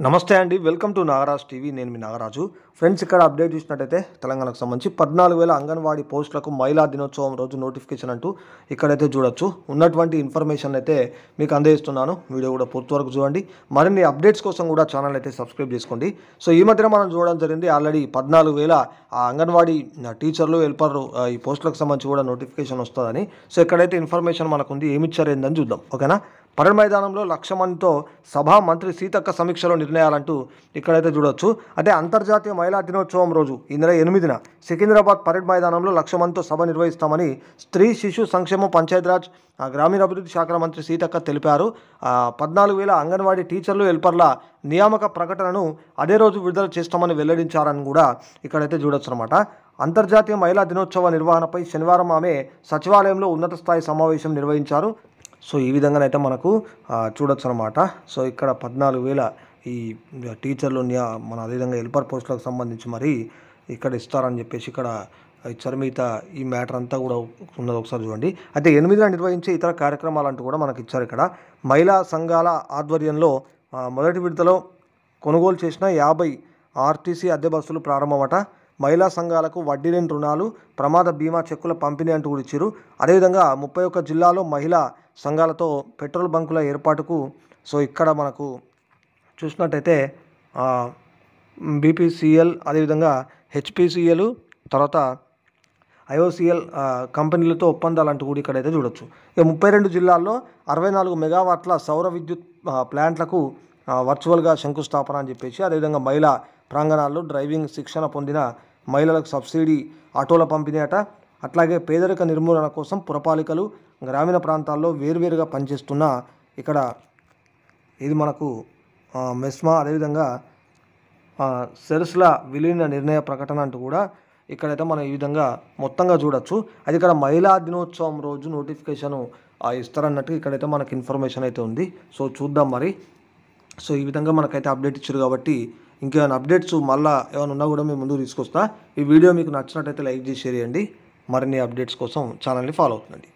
నమస్తే అండి, welcome to Nagaraj TV. నేను మీ నాగరాజు. ఫ్రెండ్స్, ఇక్కడ అప్డేట్ చూసినట్టయితే తెలంగాణకు సంబంధించి 14,000 అంగన్వాడీ పోస్టులకు మహిళా దినోత్సవం రోజు నోటిఫికేషన్ అంటూ ఇక్కడైతే చూడొచ్చు. ఉన్నటువంటి ఇన్ఫర్మేషన్ అయితే మీకు అందజేస్తున్నాను. వీడియో కూడా పూర్తి వరకు చూడండి. మరిన్ని అప్డేట్స్ కోసం కూడా ఛానల్ అయితే సబ్స్క్రైబ్ చేసుకోండి. సో ఈ మధ్యన మనం చూడడం జరిగింది, ఆల్రెడీ 14,000 అంగన్వాడీ టీచర్లు, హెల్పర్లు ఈ పోస్టులకు సంబంధించి కూడా నోటిఫికేషన్ వస్తుందని. సో ఇక్కడైతే ఇన్ఫర్మేషన్ మనకుంది, ఏమిచ్చారు ఏందని చూద్దాం. ఓకేనా. పరేడ్ మైదానంలో 1,00,000 మందితో సభా మంత్రి సీతక్క సమీక్షలో నిర్ణయాలంటూ ఇక్కడైతే చూడొచ్చు. అంటే అంతర్జాతీయ మహిళా దినోత్సవం రోజు ఈ నెల 8న సికింద్రాబాద్ పరేడ్ మైదానంలో 1,00,000 మందితో సభ నిర్వహిస్తామని స్త్రీ శిశు సంక్షేమం పంచాయతీరాజ్ గ్రామీణాభివృద్ధి శాఖ మంత్రి సీతక్క తెలిపారు. 14,000 అంగన్వాడీ టీచర్లు, హెల్పర్ల నియామక ప్రకటనను అదే రోజు విడుదల చేస్తామని వెల్లడించారని కూడా ఇక్కడైతే చూడొచ్చు అనమాట. అంతర్జాతీయ మహిళా దినోత్సవ నిర్వహణపై శనివారం ఆమె సచివాలయంలో ఉన్నత స్థాయి సమావేశం నిర్వహించారు. సో ఈ విధంగానైతే మనకు చూడొచ్చు అనమాట. సో ఇక్కడ 14,000 ఈ టీచర్లు, మన అదేవిధంగా హెల్పర్ పోస్టులకు సంబంధించి మరి ఇక్కడ ఇస్తారని చెప్పేసి ఇక్కడ ఇచ్చారు. మిగతా ఈ మ్యాటర్ అంతా కూడా ఉన్నది, ఒకసారి చూడండి. అయితే 8న నిర్వహించే ఇతర కార్యక్రమాలు అంటూ కూడా మనకి ఇచ్చారు. ఇక్కడ మహిళా సంఘాల ఆధ్వర్యంలో మొదటి విడతలో కొనుగోలు చేసిన 50 ఆర్టీసీ అద్దె బస్సులు ప్రారంభమట. మహిళా సంఘాలకు వడ్డీ లేని రుణాలు, ప్రమాద బీమా చెక్కుల పంపిణీ అంటూ కూడా ఇచ్చారు. అదేవిధంగా 31 జిల్లాలో మహిళా సంఘాలతో పెట్రోల్ బంకుల ఏర్పాటుకు, సో ఇక్కడ మనకు చూసినట్టయితే బీపీసీఎల్, అదేవిధంగా హెచ్పిసిఎల్, తర్వాత ఐఓసిఎల్ కంపెనీలతో ఒప్పందాలు అంటూ కూడా ఇక్కడైతే చూడొచ్చు. ఇక 32 జిల్లాల్లో 64 మెగావాట్ల సౌర విద్యుత్ ప్లాంట్లకు వర్చువల్గా శంకుస్థాపన అని చెప్పేసి, అదేవిధంగా మహిళా ప్రాంగణాల్లో డ్రైవింగ్ శిక్షణ పొందిన మహిళలకు సబ్సిడీ ఆటోల పంపిణీ అట. అట్లాగే పేదరిక నిర్మూలన కోసం పురపాలికలు గ్రామీణ ప్రాంతాల్లో వేరువేరుగా పనిచేస్తున్న ఇక్కడ ఇది మనకు మెస్మా, అదేవిధంగా సెర్స్ల విలీన నిర్ణయ ప్రకటన అంటూ కూడా ఇక్కడైతే మనం ఈ విధంగా మొత్తంగా చూడొచ్చు. అది ఇక్కడ మహిళా దినోత్సవం రోజు నోటిఫికేషన్ ఇస్తారన్నట్టు ఇక్కడైతే మనకి ఇన్ఫర్మేషన్ అయితే ఉంది. సో చూద్దాం మరి. సో ఈ విధంగా మనకైతే అప్డేట్ ఇచ్చారు కాబట్టి ఇంకేమైనా అప్డేట్స్ మళ్ళీ ఏమైనా ఉన్నా కూడా మేము ముందుకు తీసుకొస్తా. ఈ వీడియో మీకు నచ్చినట్టయితే లైక్ చేసి షేర్ చేయండి. మరిన్ని అప్డేట్స్ కోసం ఛానల్ని ఫాలో అవుతుందండి.